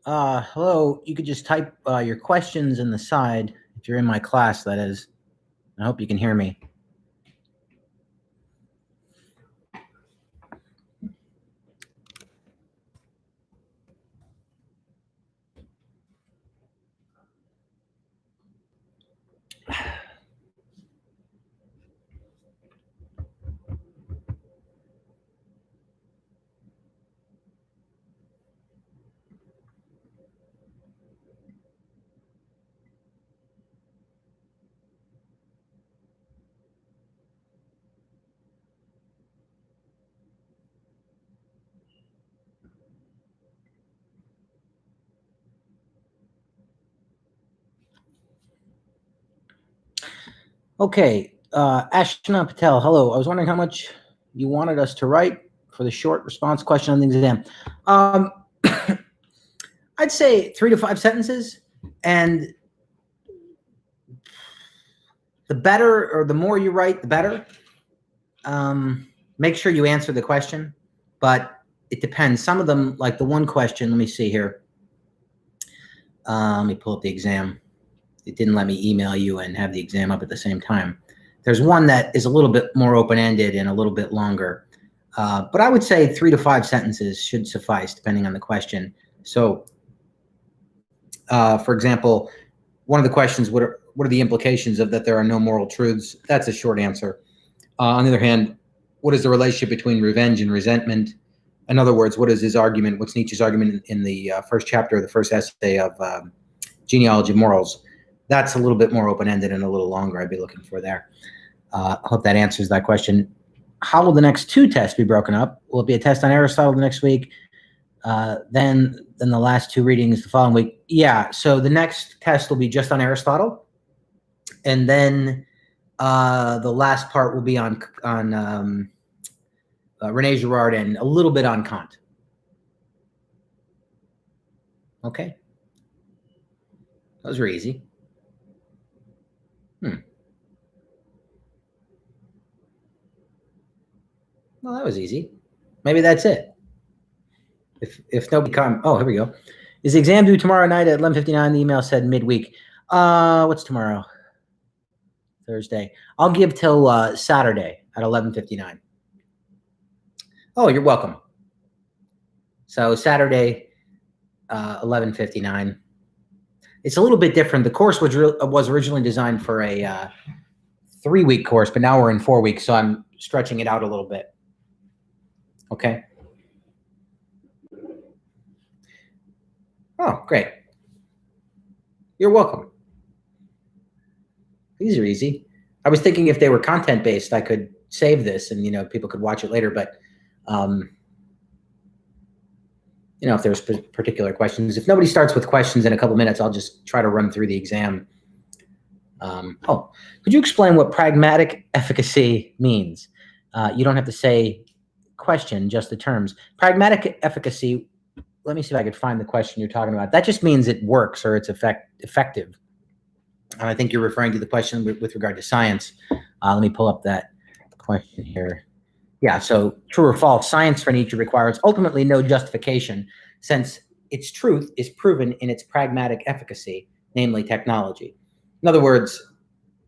Hello. You could just type your questions in the side if you're in my class, that is. I hope you can hear me. Okay. Ashna Patel, hello. I was wondering how much you wanted us to write for the short response question on the exam. I'd say 3 to 5 sentences, and the better or the more you write, the better. Make sure you answer the question, but it depends. Some of them, like the one question, let me see here. Let me pull up the exam. It didn't let me email you and have the exam up at the same time. There's one that is a little bit more open-ended and a little bit longer. But I would say 3 to 5 sentences should suffice, depending on the question. So, for example, one of the questions, what are the implications of that there are no moral truths? That's a short answer. On the other hand, what is the relationship between revenge and resentment? In other words, what is his argument? What's Nietzsche's argument in the first chapter of the first essay of Genealogy of Morals? That's a little bit more open-ended and a little longer. I'd be looking for there. I hope that answers that question. How will the next 2 tests be broken up? Will it be a test on Aristotle the next week? Then the last 2 readings the following week? Yeah, so the next test will be just on Aristotle. And then the last part will be on René Girard and a little bit on Kant. Okay. Those are easy. Well, that was easy. Maybe that's it. If nobody come, oh, here we go. Is the exam due tomorrow night at 11:59? The email said midweek. What's tomorrow? Thursday. I'll give till Saturday at 11:59. Oh, you're welcome. So Saturday, 11:59. It's a little bit different. The course was originally designed for a 3-week course, but now we're in 4 weeks, so I'm stretching it out a little bit. Okay. Oh, great. You're welcome. These are easy. I was thinking if they were content-based, I could save this and, people could watch it later. But, if there's particular questions. If nobody starts with questions in a couple minutes, I'll just try to run through the exam. Could you explain what pragmatic efficacy means? You don't have to say question, just the terms. Pragmatic efficacy, let me see if I could find the question you're talking about. That just means it works or it's effective. And I think you're referring to the question with regard to science. Let me pull up that question here. Yeah, so true or false, science for Nietzsche requires ultimately no justification, since its truth is proven in its pragmatic efficacy, namely technology. In other words,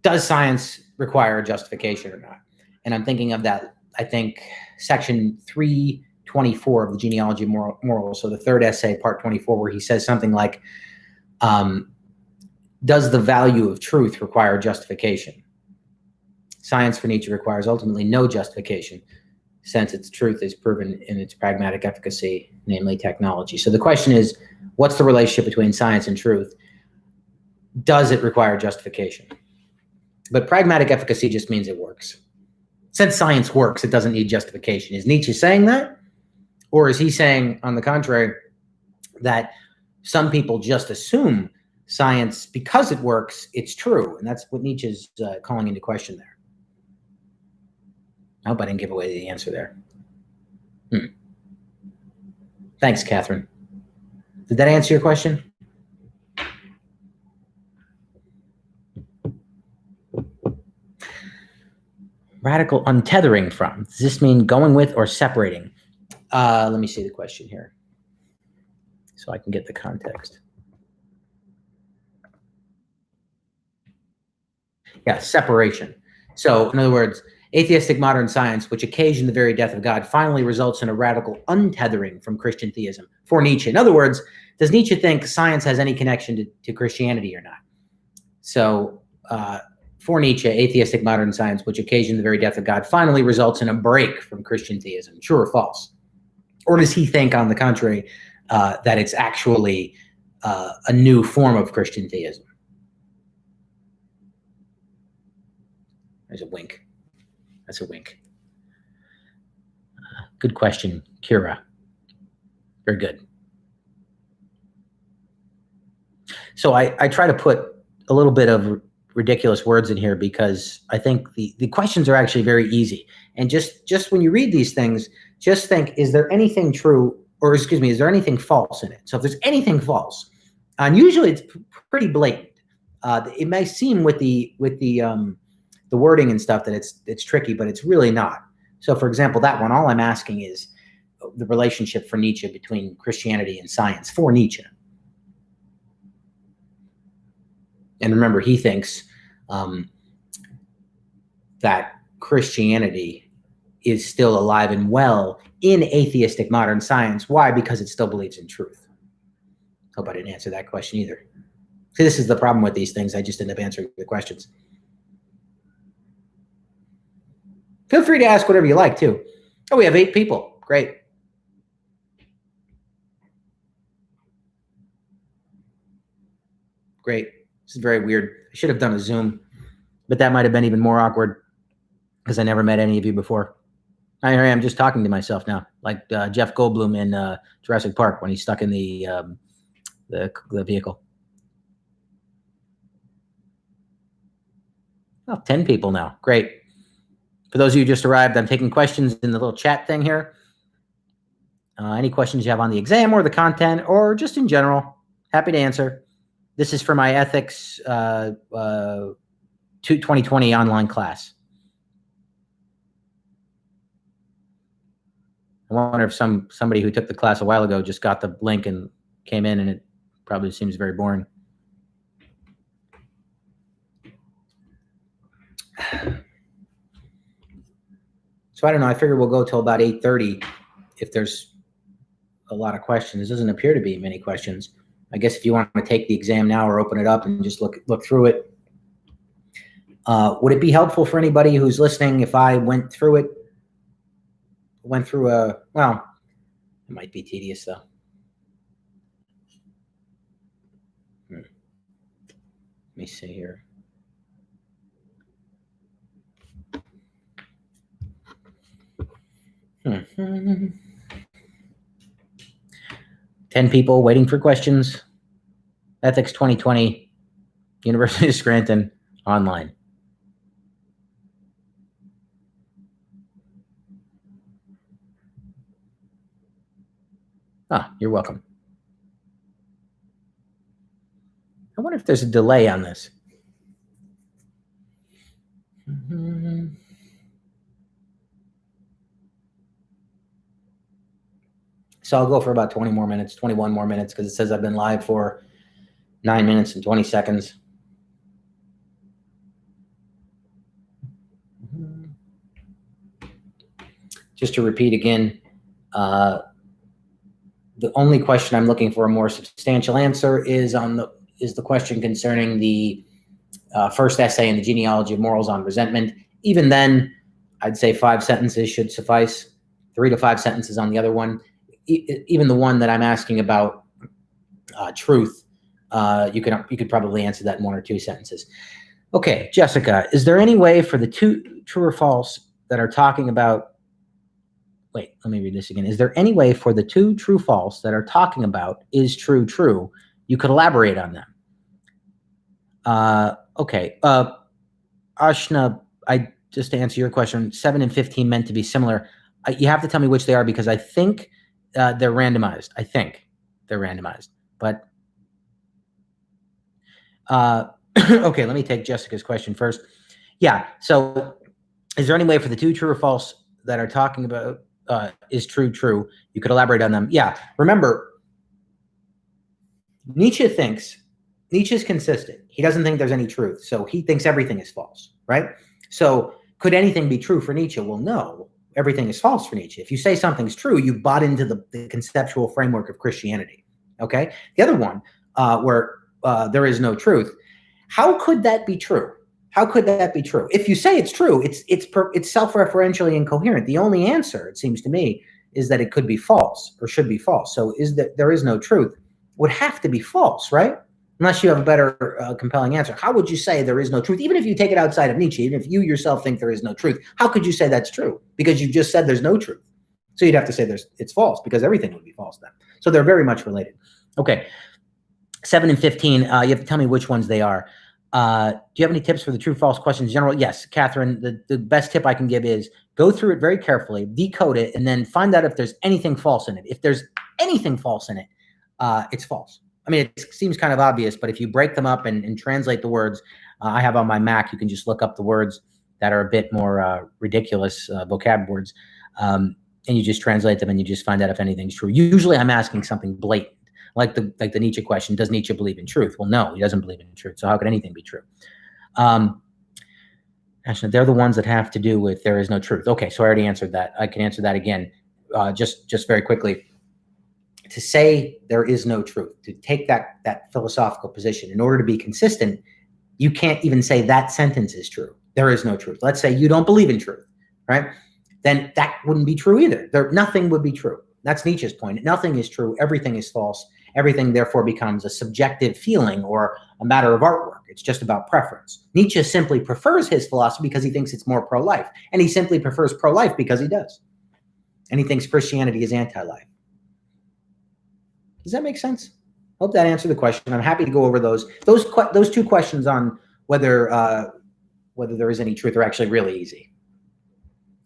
does science require justification or not? And I'm thinking of that, I think, section 324 of the Genealogy of Morals, so the third essay, part 24, where he says something like, does the value of truth require justification? Science for Nietzsche requires ultimately no justification, since its truth is proven in its pragmatic efficacy, namely technology. So the question is, what's the relationship between science and truth? Does it require justification? But pragmatic efficacy just means it works. Since science works, it doesn't need justification. Is Nietzsche saying that? Or is he saying, on the contrary, that some people just assume science, because it works, it's true? And that's what Nietzsche's calling into question there. I hope I didn't give away the answer there. Thanks, Catherine. Did that answer your question? Radical untethering from. Does this mean going with or separating? Let me see the question here. so I can get the context. Yeah, separation. So, in other words, atheistic modern science, which occasioned the very death of God, finally results in a radical untethering from Christian theism for Nietzsche. In other words, does Nietzsche think science has any connection to Christianity or not? So, for Nietzsche, atheistic modern science, which occasioned the very death of God, finally results in a break from Christian theism. True or false? Or does he think, on the contrary, that it's actually a new form of Christian theism? There's a wink. That's a wink. Good question, Kira. Very good. So I try to put a little bit of ridiculous words in here because I think the questions are actually very easy. And just when you read these things, just think, is there anything true, or excuse me, is there anything false in it? So if there's anything false, and usually it's pretty blatant. It may seem with the wording and stuff that it's tricky, but it's really not. So for example, that one, all I'm asking is the relationship for Nietzsche between Christianity and science for Nietzsche. And remember, he thinks that Christianity is still alive and well in atheistic modern science. Why? Because it still believes in truth. Hope I didn't answer that question either. See, this is the problem with these things. I just end up answering the questions. Feel free to ask whatever you like, too. Oh, we have 8 people. Great. Great. This is very weird. I should have done a Zoom, but that might have been even more awkward because I never met any of you before. Here I am just talking to myself now, like Jeff Goldblum in Jurassic Park when he's stuck in the vehicle. Oh, 10 people now. Great. For those of you who just arrived, I'm taking questions in the little chat thing here. Any questions you have on the exam or the content or just in general, happy to answer. This is for my ethics 2020 online class. I wonder if somebody who took the class a while ago just got the link and came in, and it probably seems very boring. So I don't know. I figure we'll go till about 8:30 if there's a lot of questions. There doesn't appear to be many questions. I guess if you want to take the exam now or open it up and just look through it. Would it be helpful for anybody who's listening if I went through it? Well, it might be tedious though. Let me see here. Hmm. 10 people waiting for questions. Ethics 2020, University of Scranton, online. You're welcome. I wonder if there's a delay on this. So I'll go for about 20 more minutes, 21 more minutes, because it says I've been live for 9 minutes and 20 seconds. Just to repeat again, the only question I'm looking for a more substantial answer is the question concerning the first essay in the genealogy of morals on resentment. Even then, I'd say 5 sentences should suffice. 3 to 5 sentences on the other one. Even the one that I'm asking about truth, you could probably answer that in 1 or 2 sentences. Okay, Jessica, is there any way for the 2 true or false that are talking about? Wait, let me read this again. Is there any way for the 2 true false that are talking about is true true? You could elaborate on them. Okay, Ashna, just to answer your question, 7 and 15 meant to be similar. You have to tell me which they are because I think they're randomized. I think they're randomized, but okay, let me take Jessica's question first. Yeah, so is there any way for the 2 true or false that are talking about is true true? You could elaborate on them. Yeah, remember, Nietzsche's consistent. He doesn't think there's any truth. So he thinks everything is false, right? So could anything be true for Nietzsche? Well, no, everything is false for Nietzsche. If you say something's true, you bought into the conceptual framework of Christianity, okay? The other one, where there is no truth, how could that be true? How could that be true? If you say it's true, it's self-referentially incoherent. The only answer, it seems to me, is that it could be false or should be false. So is that there is no truth would have to be false, right? Unless you have a better compelling answer. How would you say there is no truth? Even if you take it outside of Nietzsche, even if you yourself think there is no truth, how could you say that's true? Because you just said there's no truth. So you'd have to say it's false, because everything would be false then. So they're very much related. Okay, 7 and 15, you have to tell me which ones they are. Do you have any tips for the true-false questions in general? Yes, Catherine, the best tip I can give is go through it very carefully, decode it, and then find out if there's anything false in it. If there's anything false in it, it's false. I mean, it seems kind of obvious, but if you break them up and translate the words, I have on my Mac, you can just look up the words that are a bit more ridiculous vocab words, and you just translate them and you just find out if anything's true. Usually I'm asking something blatant, like the Nietzsche question, does Nietzsche believe in truth? Well, no, he doesn't believe in truth. So how could anything be true? Actually, they're the ones that have to do with there is no truth. Okay, so I already answered that. I can answer that again, just very quickly. To say there is no truth, to take that philosophical position, in order to be consistent, you can't even say that sentence is true. There is no truth. Let's say you don't believe in truth, right? Then that wouldn't be true either. Nothing would be true. That's Nietzsche's point. Nothing is true. Everything is false. Everything, therefore, becomes a subjective feeling or a matter of artwork. It's just about preference. Nietzsche simply prefers his philosophy because he thinks it's more pro-life. And he simply prefers pro-life because he does. And he thinks Christianity is anti-life. Does that make sense? Hope that answered the question. I'm happy to go over those two questions on whether there is any truth are actually really easy.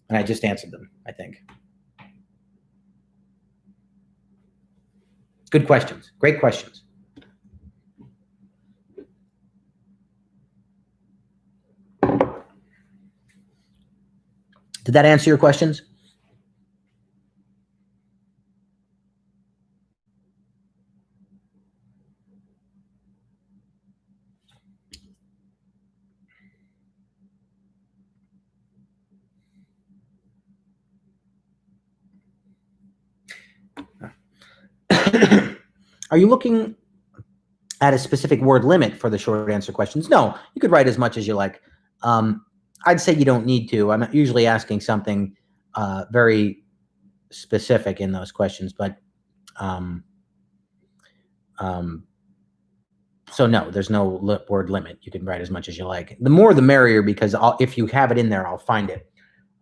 And I just answered them, I think. Good questions. Great questions. Did that answer your questions? Are you looking at a specific word limit for the short answer questions? No, you could write as much as you like. I'd say you don't need to. I'm usually asking something very specific in those questions, but so no, there's no word limit. You can write as much as you like. The more the merrier, because if you have it in there, I'll find it.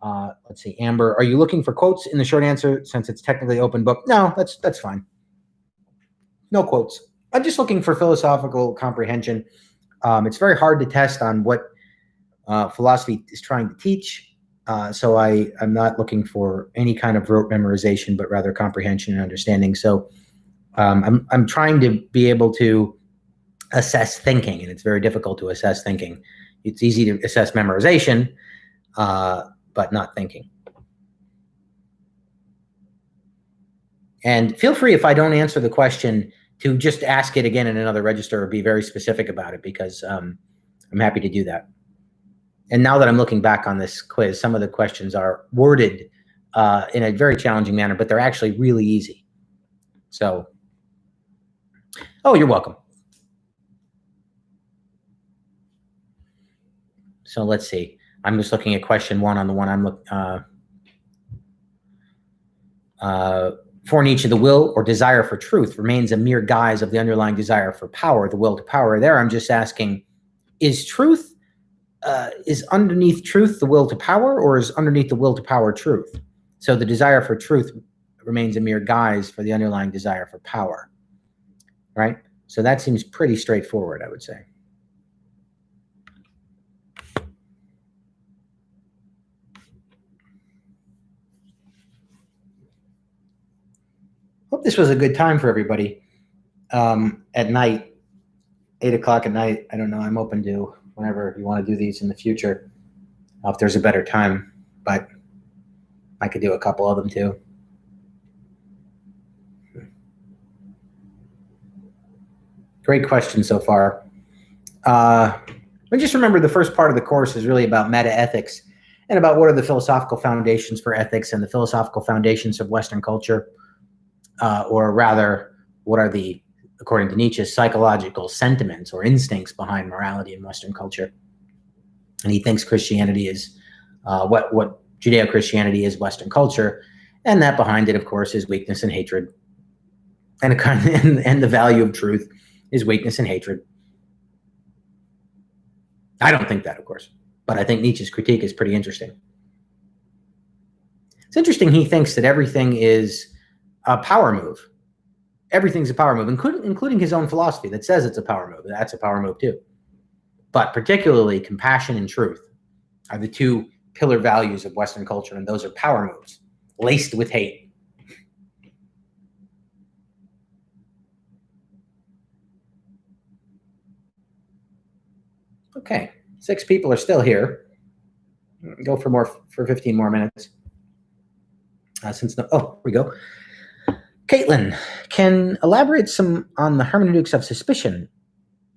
Let's see, Amber, are you looking for quotes in the short answer since it's technically open book? No, that's fine. No quotes. I'm just looking for philosophical comprehension. It's very hard to test on what philosophy is trying to teach. So I'm not looking for any kind of rote memorization, but rather comprehension and understanding. So I'm trying to be able to assess thinking, and it's very difficult to assess thinking. It's easy to assess memorization, but not thinking. And feel free, if I don't answer the question, to just ask it again in another register or be very specific about it, because I'm happy to do that. And now that I'm looking back on this quiz, some of the questions are worded in a very challenging manner, but they're actually really easy. So, oh, you're welcome. So let's see. I'm just looking at question 1 on the one I'm looking. For Nietzsche, the will or desire for truth remains a mere guise of the underlying desire for power, the will to power. There, I'm just asking, is truth, is underneath truth the will to power, or is underneath the will to power truth? So the desire for truth remains a mere guise for the underlying desire for power, right? So that seems pretty straightforward, I would say. Hope this was a good time for everybody. At night, 8 o'clock at night, I don't know, I'm open to whenever you want to do these in the future, if there's a better time, but I could do a couple of them too. Great question so far. But just remember, the first part of the course is really about meta-ethics and about what are the philosophical foundations for ethics and the philosophical foundations of Western culture, or rather, what are the, according to Nietzsche, psychological sentiments or instincts behind morality in Western culture. And he thinks Christianity is what Judeo-Christianity is Western culture, and that behind it, of course, is weakness and hatred, and and the value of truth is weakness and hatred. I don't think that, of course, but I think Nietzsche's critique is pretty interesting. It's interesting he thinks that everything is a power move. Everything's a power move, including his own philosophy that says it's a power move. That's a power move too. But particularly compassion and truth are the two pillar values of Western culture, and those are power moves, laced with hate. Okay, 6 people are still here. Go for 15 more minutes. Oh, here we go. Caitlin, can elaborate some on the hermeneutics of suspicion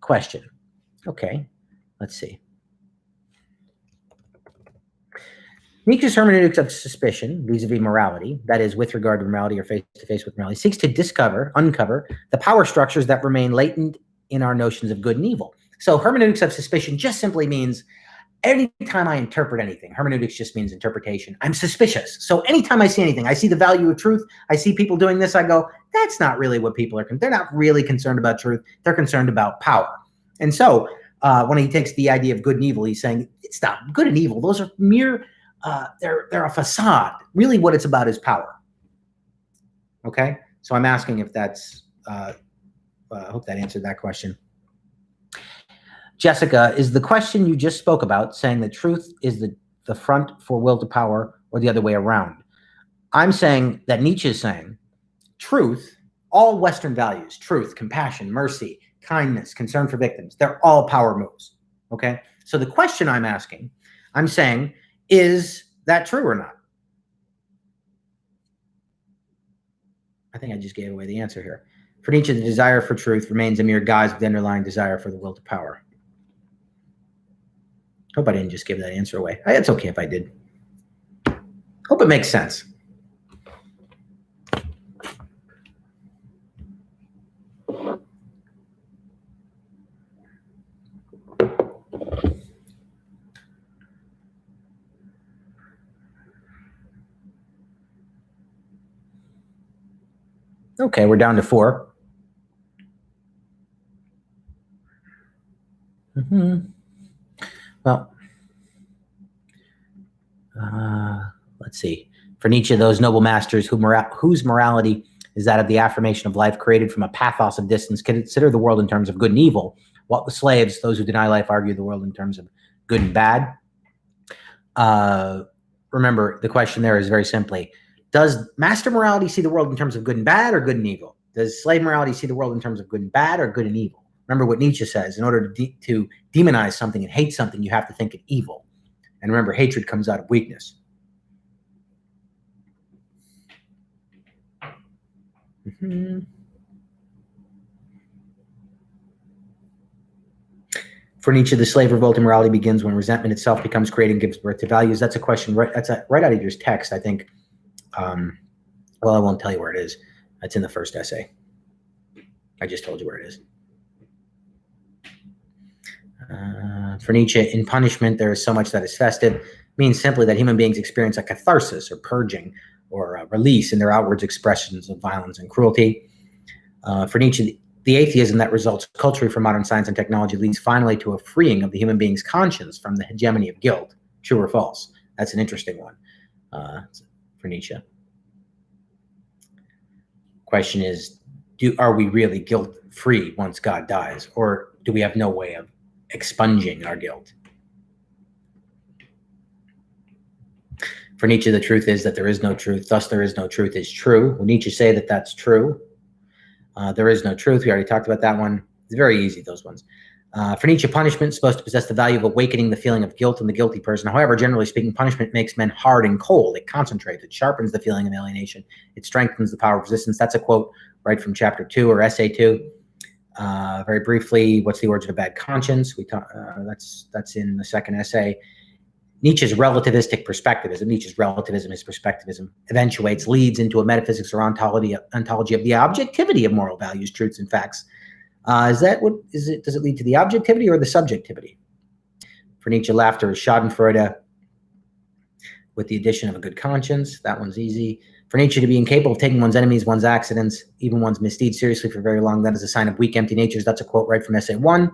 question. Okay, let's see. Nietzsche's hermeneutics of suspicion, vis-a-vis morality, that is, with regard to morality or face-to-face with morality, seeks to uncover the power structures that remain latent in our notions of good and evil. So hermeneutics of suspicion just simply means anytime I interpret anything, hermeneutics just means interpretation, I'm suspicious. So anytime I see anything, I see the value of truth, I see people doing this, I go, that's not really what people are, they're not really concerned about truth, they're concerned about power. And so when he takes the idea of good and evil, he's saying, it's not good and evil, those are mere, they're a facade. Really what it's about is power. Okay, so I'm asking if that's, I hope that answered that question. Jessica, is the question you just spoke about saying that truth is the front for will to power, or the other way around? I'm saying that Nietzsche is saying truth, all Western values, truth, compassion, mercy, kindness, concern for victims, they're all power moves, okay? So the question I'm asking, I'm saying, is that true or not? I think I just gave away the answer here. For Nietzsche, the desire for truth remains a mere guise of the underlying desire for the will to power. Hope I didn't just give that answer away. It's okay if I did. Hope it makes sense. Okay, we're down to 4. Well, let's see. For Nietzsche, those noble masters whose morality is that of the affirmation of life created from a pathos of distance consider the world in terms of good and evil, while the slaves, those who deny life, argue the world in terms of good and bad. Remember, the question there is very simply, does master morality see the world in terms of good and bad or good and evil? Does slave morality see the world in terms of good and bad or good and evil? Remember what Nietzsche says, in order to demonize something and hate something, you have to think it evil. And remember, hatred comes out of weakness. For Nietzsche, the slave revolt in morality begins when resentment itself becomes created and gives birth to values. That's a question, right out of your text, I think. Well, I won't tell you where it is. It's in the first essay. I just told you where it is. For Nietzsche, in punishment, there is so much that is festive. It means simply that human beings experience a catharsis or purging or a release in their outward expressions of violence and cruelty. For Nietzsche, the atheism that results culturally from modern science and technology leads finally to a freeing of the human being's conscience from the hegemony of guilt. True or false? That's an interesting one for Nietzsche. Question is, are we really guilt-free once God dies, or do we have no way of expunging our guilt? For Nietzsche, the truth is that there is no truth, thus there is no truth is true. Will Nietzsche say that that's true? There is no truth. We already talked about that one. It's very easy, those ones. For Nietzsche, punishment is supposed to possess the value of awakening the feeling of guilt in the guilty person. However, generally speaking, punishment makes men hard and cold. It concentrates. It sharpens the feeling of alienation. It strengthens the power of resistance. That's a quote right from chapter 2 or essay 2. Very briefly, what's the origin of bad conscience? That's in the second essay. Nietzsche's relativistic perspectivism, Nietzsche's relativism, his perspectivism, eventuates, leads into a metaphysics or ontology of the objectivity of moral values, truths, and facts. Does it lead to the objectivity or the subjectivity? For Nietzsche, laughter is schadenfreude with the addition of a good conscience. That one's easy. For Nietzsche, to be incapable of taking one's enemies, one's accidents, even one's misdeeds seriously for very long, that is a sign of weak, empty natures. That's a quote right from essay 1.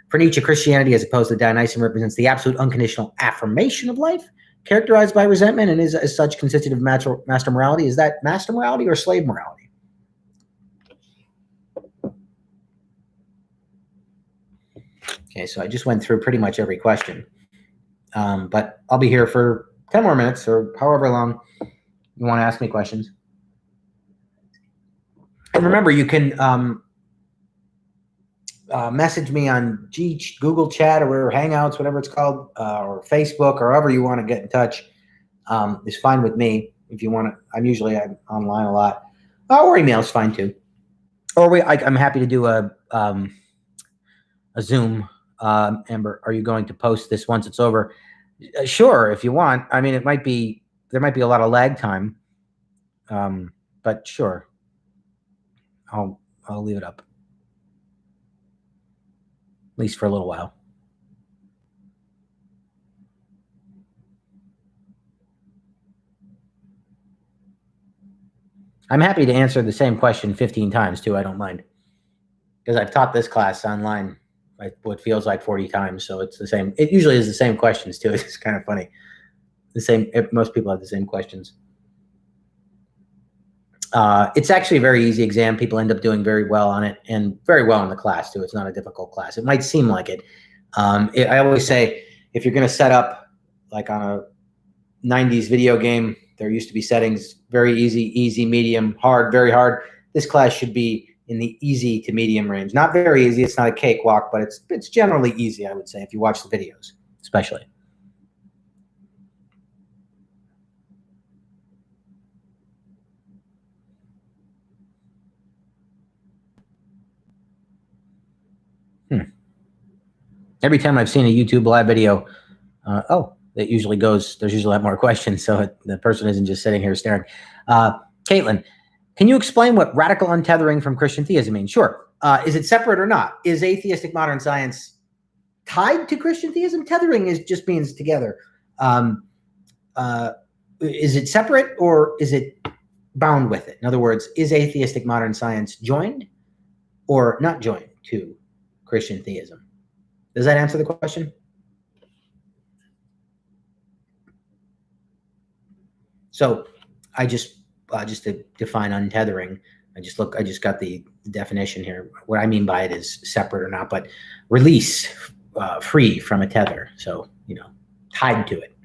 For Nietzsche, Christianity, as opposed to Dionysium, represents the absolute unconditional affirmation of life, characterized by resentment, and is as such consistent of master morality. Is that master morality or slave morality? Okay, so I just went through pretty much every question. But I'll be here for 10 more minutes or however long you want to ask me questions. And remember, you can message me on Google Chat or Hangouts, whatever it's called, or Facebook, or however you want to get in touch. Is fine with me. If you want to, I'm online a lot. Or email is fine too. Or I'm happy to do a Zoom. Amber, are you going to post this once it's over? Sure, if you want. I mean, there might be a lot of lag time, but sure, I'll leave it up, at least for a little while. I'm happy to answer the same question 15 times too. I don't mind, because I've taught this class online what feels like 40 times. So it's the same. It usually is the same questions too. It's kind of funny. Most people have the same questions. It's actually a very easy exam. People end up doing very well on it, and very well in the class too. It's not a difficult class. It might seem like it. I always say, if you're going to set up like on a 90s video game, there used to be settings: very easy, medium, hard, very hard. This class should be in the easy to medium range. Not very easy. It's not a cakewalk, but it's generally easy, I would say, if you watch the videos, especially. Every time I've seen a YouTube live video, there's usually a lot more questions, so the person isn't just sitting here staring. Caitlin, can you explain what radical untethering from Christian theism means? Sure. Is it separate or not? Is atheistic modern science tied to Christian theism? Tethering just means together. Is it separate or is it bound with it? In other words, is atheistic modern science joined or not joined to Christian theism? Does that answer the question? So I just to define untethering, I just got the definition here. What I mean by it is separate or not, but release, free from a tether. So, tied to it.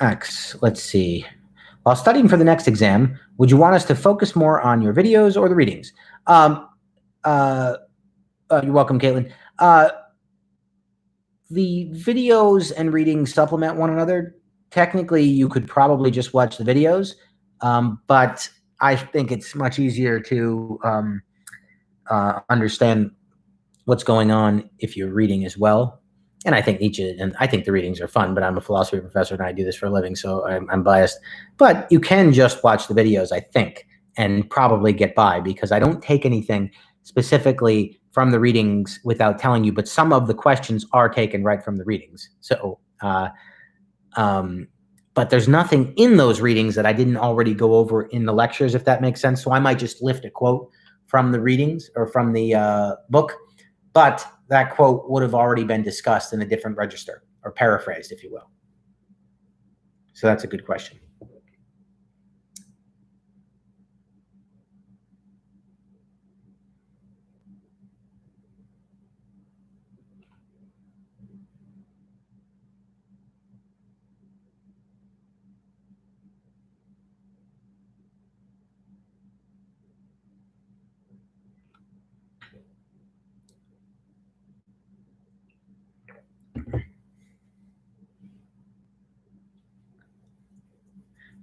X, let's see. While studying for the next exam, would you want us to focus more on your videos or the readings? You're welcome, Caitlin. The videos and readings supplement one another. Technically, you could probably just watch the videos, but I think it's much easier to understand what's going on if you're reading as well. And I think Nietzsche, and I think the readings are fun, but I'm a philosophy professor and I do this for a living, so I'm biased. But you can just watch the videos, I think, and probably get by, because I don't take anything specifically from the readings without telling you, but some of the questions are taken right from the readings. So, but there's nothing in those readings that I didn't already go over in the lectures, if that makes sense. So I might just lift a quote from the readings or from the book, but that quote would have already been discussed in a different register, or paraphrased, if you will. So that's a good question.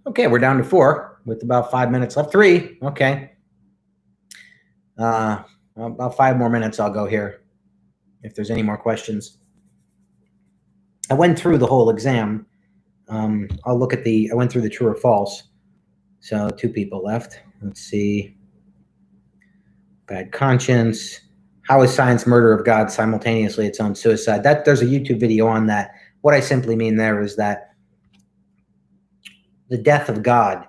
Okay, we're down to 4 with about 5 minutes left. 3. Okay. About 5 more minutes I'll go here if there's any more questions. I went through the whole exam. I went through the true or false. So 2 people left. Let's see. Bad conscience. How is science murder of God simultaneously its own suicide? There's a YouTube video on that. What I simply mean there is that the death of God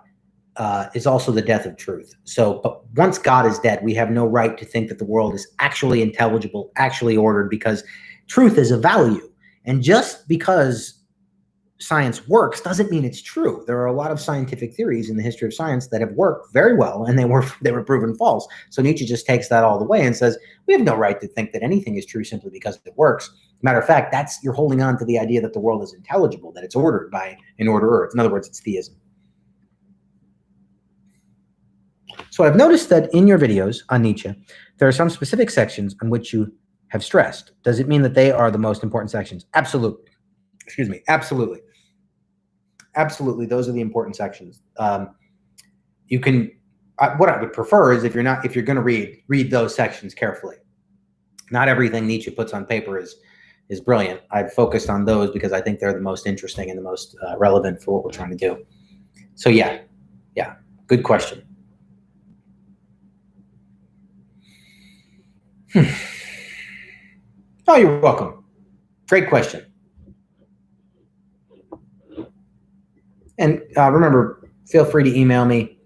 is also the death of truth. So, but once God is dead, we have no right to think that the world is actually intelligible, actually ordered, because truth is a value. And just because science works doesn't mean it's true. There are a lot of scientific theories in the history of science that have worked very well, and they were proven false. So Nietzsche just takes that all the way and says, we have no right to think that anything is true simply because it works. Matter of fact, you're holding on to the idea that the world is intelligible, that it's ordered by an orderer. In other words, it's theism. So I've noticed that in your videos on Nietzsche, there are some specific sections on which you have stressed. Does it mean that they are the most important sections? Absolutely. Excuse me. Absolutely. Absolutely. Those are the important sections. You can, what I would prefer is if you're going to read those sections carefully. Not everything Nietzsche puts on paper is brilliant. I've focused on those because I think they're the most interesting and the most relevant for what we're trying to do. So yeah, good question. Oh, you're welcome. Great question. And remember, feel free to email me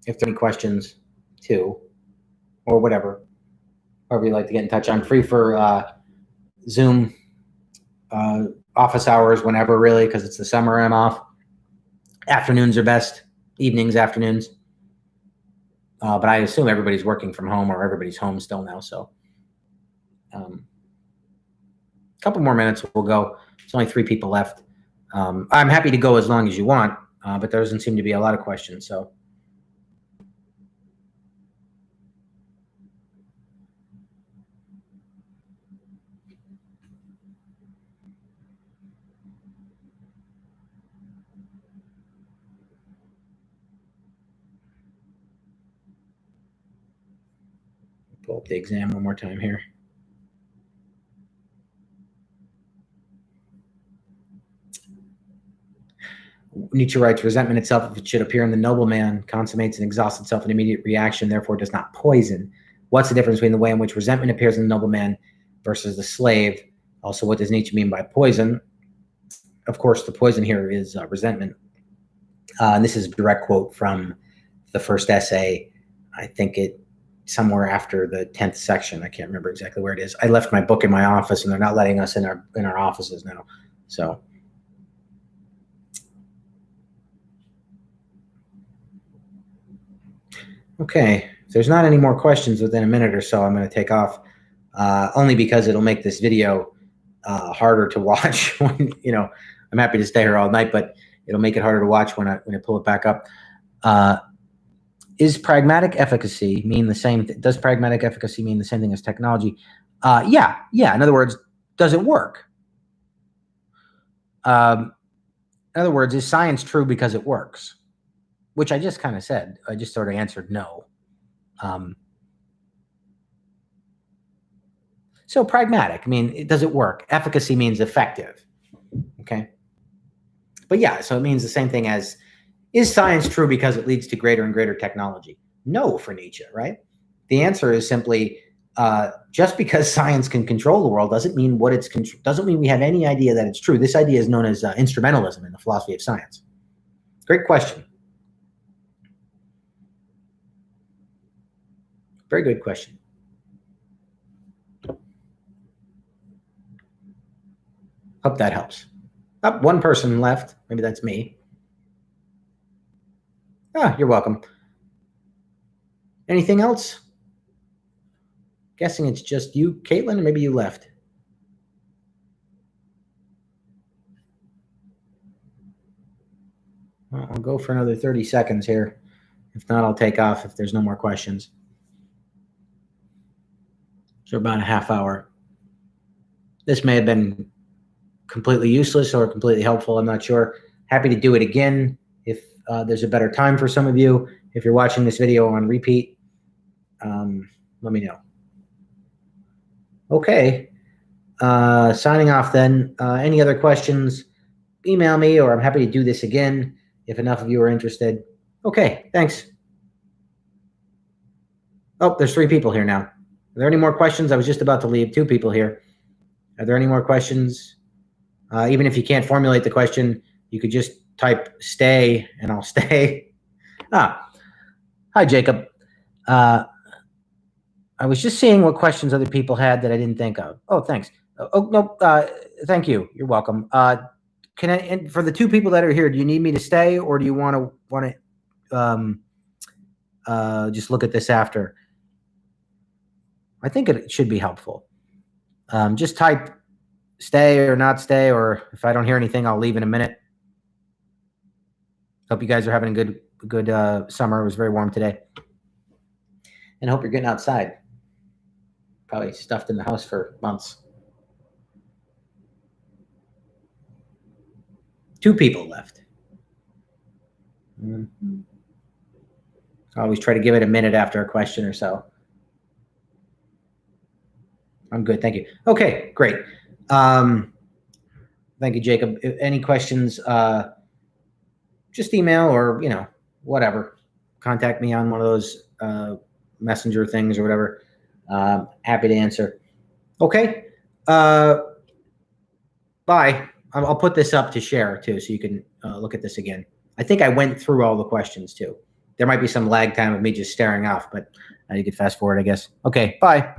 if there are any questions too, or whatever. However you like to get in touch. I'm free for Zoom office hours whenever, really, because it's the summer. I'm off. Afternoons are best. Evenings, afternoons. But I assume everybody's working from home or everybody's home still now. So a couple more minutes, we'll go. There's only 3 people left. I'm happy to go as long as you want, but there doesn't seem to be a lot of questions. So pull up the exam one more time here. Nietzsche writes, resentment itself, if it should appear in the nobleman, consummates and exhausts itself in immediate reaction, therefore does not poison. What's the difference between the way in which resentment appears in the nobleman versus the slave? Also, what does Nietzsche mean by poison? Of course, the poison here is resentment. And this is a direct quote from the first essay. I think somewhere after the 10th section. I can't remember exactly where it is. I left my book in my office, and they're not letting us in our offices now. So okay, if there's not any more questions within a minute or so, I'm going to take off, only because it'll make this video harder to watch. When, I'm happy to stay here all night, but it'll make it harder to watch when I pull it back up. Does pragmatic efficacy mean the same thing as technology? Yeah. In other words, does it work? In other words, is science true because it works? Which I just kind of said. I just sort of answered no. So pragmatic, does it work? Efficacy means effective. Okay. But yeah, so it means the same thing as, is science true because it leads to greater and greater technology? No, for Nietzsche, right? The answer is simply, just because science can control the world doesn't mean doesn't mean we have any idea that it's true. This idea is known as instrumentalism in the philosophy of science. Great question. Very good question. Hope that helps. One person left. Maybe that's me. You're welcome. Anything else? Guessing it's just you, Caitlin, or maybe you left. Well, I'll go for another 30 seconds here. If not, I'll take off if there's no more questions. So about a half hour. This may have been completely useless or completely helpful. I'm not sure. Happy to do it again if there's a better time for some of you. If you're watching this video on repeat, let me know. Okay. Signing off then. Any other questions, email me, or I'm happy to do this again if enough of you are interested. Okay, thanks. Oh, there's 3 people here now. Are there any more questions? I was just about to leave. 2 people here. Are there any more questions? Even if you can't formulate the question, you could just type stay and I'll stay. Hi, Jacob. I was just seeing what questions other people had that I didn't think of. Oh, thanks. Oh, no, thank you. You're welcome. Can I, and for the 2 people that are here, do you need me to stay, or do you want to just look at this after? I think it should be helpful. Just type stay or not stay, or if I don't hear anything, I'll leave in a minute. Hope you guys are having a good summer. It was very warm today. And hope you're getting outside. Probably stuffed in the house for months. 2 people left. I always try to give it a minute after a question or so. I'm good, thank you. Okay, great. Thank you, Jacob. Any questions, just email or, whatever. Contact me on one of those messenger things or whatever. Happy to answer. Okay. Bye. I'll put this up to share too, so you can look at this again. I think I went through all the questions too. There might be some lag time of me just staring off, but you could fast forward, I guess. Okay, bye.